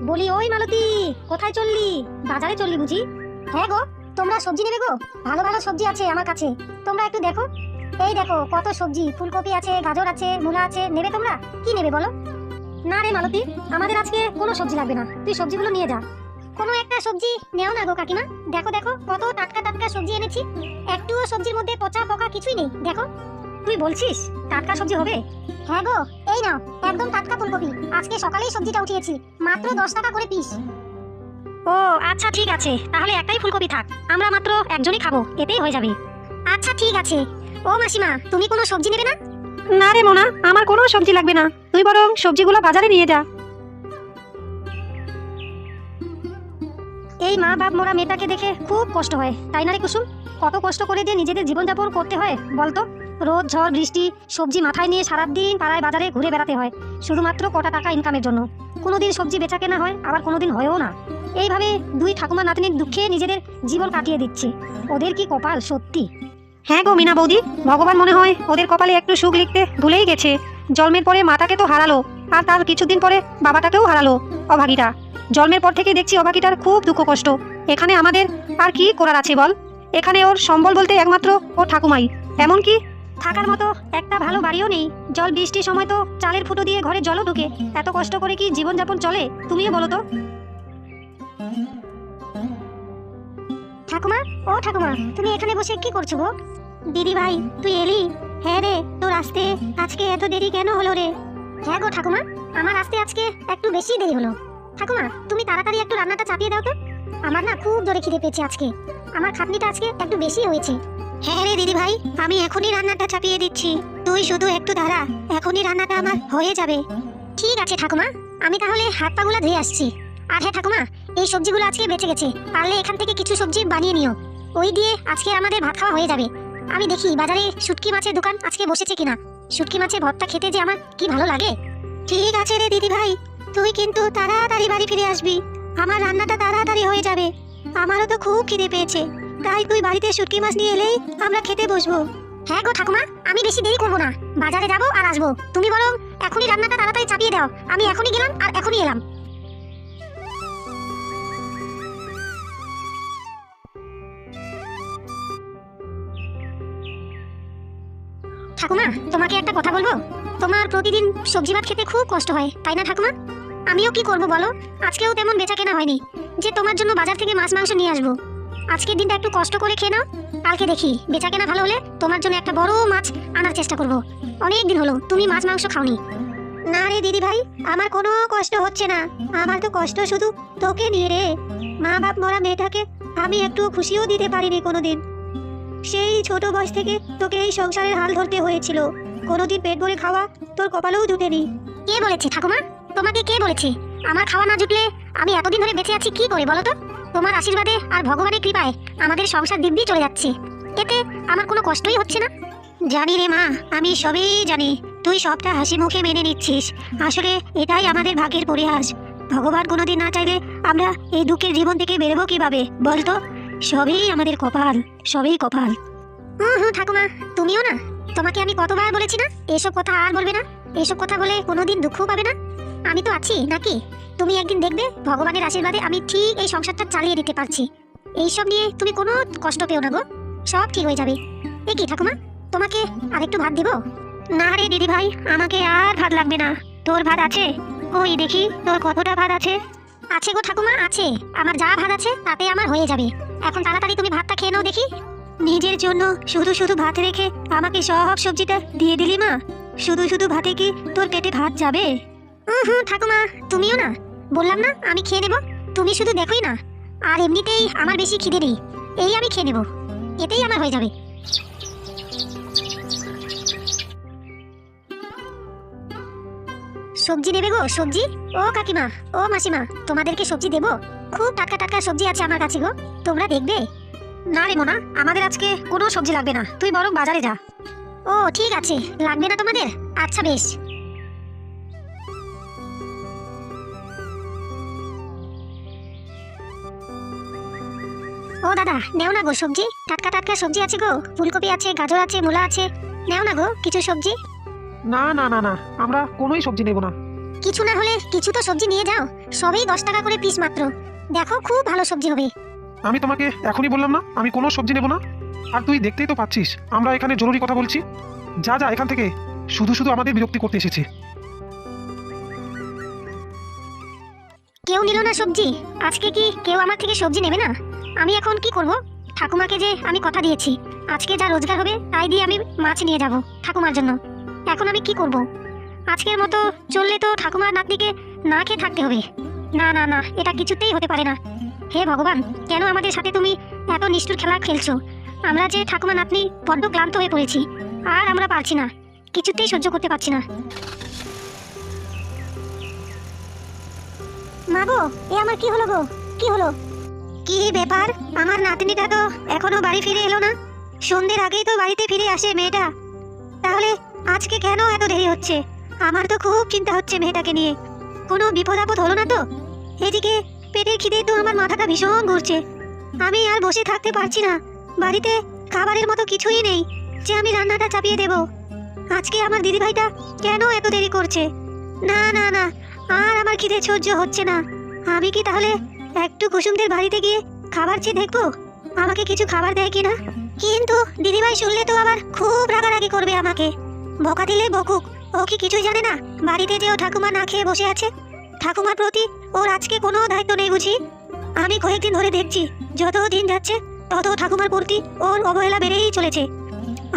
বলি ওই মালতী, কোথায় চললি? বাজারে চললি বুঝি? হ্যাঁ গো, তোমরা সবজি নেবে গো? ভালো ভালো সবজি আছে আমার কাছে, তোমরা একটু দেখো। এই দেখো কত সবজি, ফুলকপি আছে, গাজর আছে, মূলা আছে, নেবে তোমরা? কি নেবে বলো? না রে মালতী, আমাদের আজকে কোনো সবজি লাগবে না, তুই সবজিগুলো নিয়ে যা। কোনো একটা সবজি নেও না গো কাকিমা, দেখো দেখো কত টাটকা টাটকা সবজি এনেছি, একটুও সবজির মধ্যে পচা পোকা কিছুই নেই। দেখো। তুই বলছিস টাটকা সবজি হবে? হ্যাঁ গো, এই নাও একদম টাটকা ফুলকপি, আজকে সকালেই সবজিটা উঠিয়েছি, মাত্র 10 টাকা করে পিস। ও আচ্ছা ঠিক আছে, তাহলে একটাই ফুলকপি থাক, আমরা মাত্র একজনই খাবো, এতেই হয়ে যাবে। আচ্ছা ঠিক আছে। ও মাসিমা, তুমি কোনো সবজি নেবে না? না রে মোনা, আমার কোনো সবজি লাগবে না, তুই বরং সবজিগুলো বাজারে নিয়ে যা। এই মা বাপ মোরা মেয়েটাকে দেখে খুব কষ্ট হয়, তাই না রে কুসুম? কত কষ্ট করে যে নিজেদের জীবনযাপন করতে হয় বলতো। রোদ ঝড় বৃষ্টি সবজি মাথায় নিয়ে সারাদিন পাড়ায় বাজারে ঘুরে বেড়াতে হয়, শুধুমাত্র কটা টাকা ইনকামের জন্য। কোনোদিন সবজি বেচা কেনা হয়, আবার কোনোদিন হয়ও না। এইভাবে দুই ঠাকুমা নাতনির দুঃখে নিজেদের জীবন কাটিয়ে দিচ্ছে। ওদের কি কপাল সত্যি। হ্যাঁ গো মিনা বৌদি, ভগবান মনে হয় ওদের কপালে একটু সুখ লিখতে ভুলেই গেছে। জন্মের পরে মাটাকে তো হারালো, আর তার কিছুদিন পরে বাবাটাকেও হারালো অভাগীটা। জন্মের পর থেকে দেখছি অভাগীটার খুব দুঃখ কষ্ট। এখানে আমাদের আর কি করার আছে বল? এখানে ওর সম্বল বলতে একমাত্র ওর ঠাকুমাই, এমনকি থাকার মতো একটা ভালো বাড়িও নেই। জল বৃষ্টির সময় তো চালের ফুটো দিয়ে ঘরে জলও ঢুকে। এত কষ্ট করে কি জীবনযাপন চলে, তুমিও বলো তো। ঠাকুমা, ও ঠাকুমা, তুমি এখানে বসে কি করছো গো? দিদি ভাই, তুই এলি? হ্যাঁ রে, তোর আসতে আজকে এত দেরি কেন হলো রে? হ্যাঁ গো ঠাকুমা, আমার আসতে আজকে একটু বেশি দেরি হলো। ঠাকুমা, তুমি তাড়াতাড়ি একটু রান্নাটা চাপিয়ে দাও তো, আমার না খুব জোরে খিদে পেয়েছে আজকে, আমার খাটনিটা আজকে একটু বেশি হয়েছে। হ্যাঁ রে দিদি ভাই, আমি এখনই রান্নাটা চাপিয়ে দিচ্ছি, তুই শুধু একটু দাঁড়া, এখনই রান্নাটা আমার হয়ে যাবে। ঠিক আছে ঠাকুমা, আমি তাহলে হাত পাগুলা ধুয়ে আসছি। আর হ্যাঁ ঠাকুমা, এই সবজিগুলো আজকে বেঁচে গেছে, পারলে এখান থেকে কিছু সবজি বানিয়ে নিও, ওই দিয়ে আজকে আমাদের ভাত খাওয়া হয়ে যাবে। আমি দেখি বাজারে শুটকি মাছের দোকান আজকে বসেছে কিনা, শুটকি মাছের ভর্তা খেতে যে আমার কি ভালো লাগে। ঠিক আছে রে দিদি ভাই, তুই কিন্তু তাড়াতাড়ি বাড়ি ফিরে আসবি, আমার রান্নাটা তাড়াতাড়ি হয়ে যাবে। আমারও তো খুব খিদে পেয়েছে, তাই তুই বাড়িতে শুটকি মাছ নিয়ে এলেই আমরা খেতে বসবো। হ্যাঁ গো ঠাকুমা, আমি বেশি দেরি করবো না, বাজারে যাবো আর আসবো, তুমি বরং এখনই রান্নাটা তাড়াতাড়ি চাপিয়ে দাও, আমি এখনই গেলাম আর এখনই এলাম। ঠাকুমা, তোমাকে একটা কথা বলবো? তোমার প্রতিদিন সবজি ভাত খেতে খুব কষ্ট হয়, তাই না ঠাকুমা? আমিও কি করব বলো, আজকেও তেমন বেচা কেনা হয়নি যে তোমার জন্য বাজার থেকে মাছ মাংস নিয়ে আসবো। আজকের দিনটা একটু কষ্ট করে খেয়ে নাও, কালকে দেখি বেচা কেনা ভালো হলে তোমার জন্য একটা বড় মাছ আনার চেষ্টা করব। অনেক দিন হলো তুমি মাছ মাংস খাওনি। না রে দিদি ভাই, আমার কোনো কষ্ট হচ্ছে না, আমার তো কষ্ট শুধু তোকে নিয়ে রে। মা বাপ মরা মেয়েটাকে আমি একটু খুশিও দিতে পারিনি কোনোদিন। সেই ছোট বয়স থেকে তোকে এই সংসারের হাল ধরতে হয়েছিল, কোনোদিন পেট ভরে খাওয়া তোর কপালেও জুটেনি। কে বলেছে ঠাকুমা? তোমাকে কে বলেছে আমার খাওয়া না জুটলে আমি এতদিন ধরে বেঁচে আছি কি করে বলো তো? তোমার আশীর্বাদে আর ভগবানের কৃপায় আমাদের সংসার দিব্যি চলে যাচ্ছে, এতে আমার কোনো কষ্টই হচ্ছে না। জানি রে মা, আমি সবই জানি, তুই সবটা হাসি মুখে মেনে নিচ্ছিস, আসলে এটাই আমাদের ভাগ্যের পরিহাস। ভগবান কোনোদিন না চাইলে আমরা এই দুঃখের জীবন থেকে বেরোবো কিভাবে বলতো? সবই আমাদের কপাল, সবই কপাল। হুম ঠাকুমা, তুমিও না, তোমাকে আমি কতবার বলেছি না এসব কথা আর বলবে না, এসব কথা বলে কোনোদিন দুঃখ পাবে না। আমি তো আছি নাকি, তুমি একদিন দেখবে ভগবানের আশীর্বাদে আমি ঠিক এই সংসারটা চালিয়ে দিতে পারছি। এইসব নিয়ে তুমি কোনো কষ্ট পেও না গো, সব ঠিক হয়ে যাবে। এ কি ঠাকুমা, তোমাকে আরেকটু ভাত দিব? না রে দিদি ভাই, আমাকে আর ভাত লাগবে না, তোর ভাত আছে? ওই দেখি তোর কতটা ভাত আছে। আছে গো ঠাকুমা আছে, আমার যা ভাত আছে তাতে আমার হয়ে যাবে। এখন তাড়াতাড়ি তুমি ভাতটা খেয়ে নাও দেখি। নিজের জন্য শুধু শুধু ভাত রেখে আমাকে সব সবজিটা দিয়ে দিলি মা, শুধু শুধু ভাতে কি তোর পেটে ভাত যাবে? ঠাকুমা, তুমিও না, বললাম না আমি খেয়ে নেব, তুমি শুধু দেখোই না। আর এমনিতেই আমার বেশি খিদে নেই, এই আমি খেয়ে নেব, এতেই আমার হয়ে যাবে। সবজি নেবে গো সবজি? ও কাকিমা, ও মাসিমা, তোমাদেরকে সবজি দেবো? খুব টাটকা টাটকা সবজি আছে আমার কাছে গো, তোমরা দেখবে? না রে মোনা, আমাদের আজকে কোনো সবজি লাগবে না, তুই বরং বাজারে যা। ও ঠিক আছে, লাগবে না তোমাদের? আচ্ছা বেশ। ও দাদা, নেও না গো সবজি, টাটকা টাটকা সবজি আছে গো, ফুলকপি আছে, গাজর আছে, মূলা আছে, নেও না গো কিছু সবজি। না না না না, আমরা কোনোই সবজি নেব না। কিছু না হলে কিছু তো সবজি নিয়ে যাও, সবই 10 টাকা করে পিস মাত্র, দেখো খুব ভালো সবজি হবে। আমি তোমাকে এখনই বললাম না আমি কোনো সবজি নেব না। আর তুই দেখতেই তো পাচ্ছিস আমরা এখানে জরুরি কথা বলছি। যা যা এখান থেকে, শুধু শুধু আমাদের বিরক্তি করতে এসেছে। কেউ নিল না সবজি, আজকে কি কেউ আমার থেকে সবজি নেবে না? আমি এখন কি করব? ঠাকুমাকে যে আমি কথা দিয়েছি আজকে যা রোজগার হবে তাই দিয়ে আমি মাছ নিয়ে যাব ঠাকুমার জন্য। এখন আমি কি করব? আজকের মতো চললে তো ঠাকুমার নাতনিকে না খেয়ে থাকতে হবে। না না না, এটা কিছুতেই হতে পারে না। হে ভগবান, কেন আমাদের সাথে তুমি এত নিষ্ঠুর খেলা খেলছো? আমরা যে ঠাকুমা নাতনি বড্ড ক্লান্ত হয়ে পড়েছি, আর আমরা পারছি না, কিছুতেই সহ্য করতে পারছি না। মা গো, এ আমার কি হলো গো? কি হলো? কি ব্যাপার? আমার নাতনিটা তো এখনো বাড়ি ফিরে এলো না। সন্ধ্যের আগেই তো বাড়িতে ফিরে আসে মেয়েটা, তাহলে আজকে কেন এত দেরি হচ্ছে? আমার তো খুব চিন্তা হচ্ছে মেয়েটাকে নিয়ে। কোনো বিপদ আপদ হলো না তো? এদিকে পেটের খিদে তো আমার মাথাটা ভীষণ ঘুরছে। আমি আর বসে থাকতে পারছি না। বাড়িতে খাবারের মতো কিছুই নেই যে আমি রান্নাটা চাপিয়ে দেব। আজকে আমার দিদিভাইটা কেন এত দেরি করছে? না না না, আর আমার খিদে সহ্য হচ্ছে না। আমি কি তাহলে একটু কুসুমদের বাড়িতে গিয়ে খাবার চেয়ে দেখবো আমাকে কিছু খাবার দেয় কিনা? কিন্তু দিদিভাই শুনলে তো আবার খুব রাগারাগি করবে আমাকে। বকা দিলে বকুক, ও কি কিছুই জানে না বাড়িতে যে ও ঠাকুমা না খেয়ে বসে আছে? ঠাকুমার প্রতি ওর আজকে কোনো দায়িত্ব নেই বুঝি? আমি কয়েকদিন ধরে দেখছি যত দিন যাচ্ছে তত ঠাকুমার প্রতি ওর অবহেলা বেড়েই চলেছে।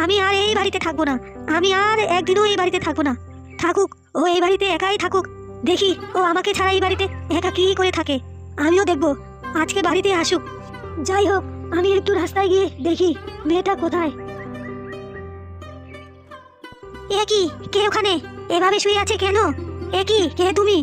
আমি আর এই বাড়িতে থাকবো না, আমি আর একদিনও এই বাড়িতে থাকবো না। থাকুক, ও এই বাড়িতে একাই থাকুক, দেখি ও আমাকে ছাড়া এই বাড়িতে একা কি করে থাকে। আমিও দেখবো, আজকে বাড়িতে আসুক। যাই হোক, আমি একটু রাস্তায় গিয়ে দেখি মেয়েটা কোথায়। এ কি, কে ওখানে এভাবে শুয়ে আছে কেন? এ কি, কে তুমি?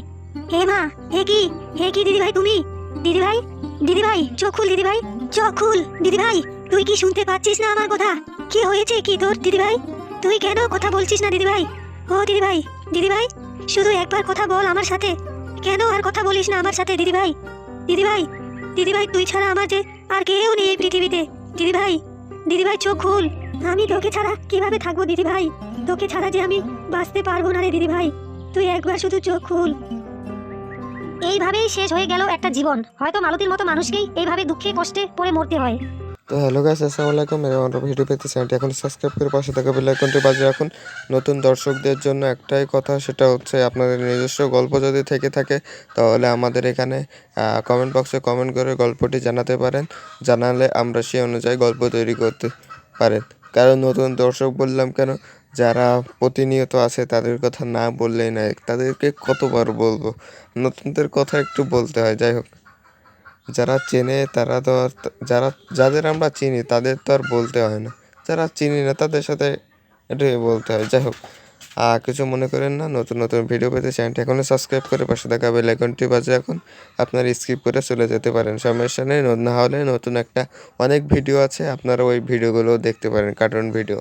হে মা, হে কি, হে কি দিদিভাই তুমি? দিদিভাই, দিদিভাই চোখ খুল, দিদিভাই চোখ খুল। দিদিভাই, তুই কি শুনতে পাচ্ছিস না আমার কথা? কি হয়েছে কি তোর দিদিভাই? তুই কেন কথা বলছিস না দিদিভাই? ও দিদিভাই, দিদিভাই শুধু একবার কথা বল আমার সাথে। কেন আর কথা বলিস না আমার সাথে দিদিভাই? দিদিভাই, দিদিভাই তুই ছাড়া আমার যে আর কেউ নেই এই পৃথিবীতে। দিদিভাই, দিদিভাই চোখ খুল। আমি তোকে ছাড়া কিভাবে থাকবো দিদিভাই? তোকে ছাড়া যে আমি বাঁচতে পারবো না রে দিদিভাই, তুই একবার শুধু চোখ খুল। এইভাবেই শেষ হয়ে গেল একটা জীবন। হয়তো মালতীর মতো মানুষকেই এইভাবে দুঃখে কষ্টে পড়ে মরতে হয়। তো হ্যালো গাইস, আসসালামু আলাইকুম। মেরা আমার ভিডিও পেতে চ্যানেলটি এখন সাবস্ক্রাইব করে পাশে থাকা বেল আইকনটি বাজিয়ে রাখুন। নতুন দর্শকদের জন্য একটাই কথা, সেটা হচ্ছে আপনাদের নিজস্ব গল্প যদি থেকে থাকে তাহলে আমাদের এখানে কমেন্ট বক্সে কমেন্ট করে গল্পটি জানাতে পারেন। জানালে আমরা সেই অনুযায়ী গল্প তৈরি করতে পারেন। কারণ নতুন দর্শক বললাম কেন, যারা প্রতিনিয়ত আছে তাদের কথা না বললেই নয়, তাদেরকে কতবার বলবো, নতুনদের কথা একটু বলতে হয়। যাই হোক, যারা চেনে তারা তো আর যাদের আমরা চিনি তাদের তো আর বলতে হয় না, যারা চিনি না তাদের সাথে এটাই বলতে হয়। যাই হোক, কিছু মনে করেন না। নতুন নতুন ভিডিও পেতে চ্যানেলটি এখনই সাবস্ক্রাইব করে পাশে থাকা বেল আইকনটি বাজে রাখুন। আপনারা স্কিপ করে চলে যেতে পারেন, সমস্যা নেই। না হলে নতুন একটা অনেক ভিডিও আছে, আপনারা ওই ভিডিওগুলো দেখতে পারেন, কার্টুন ভিডিও।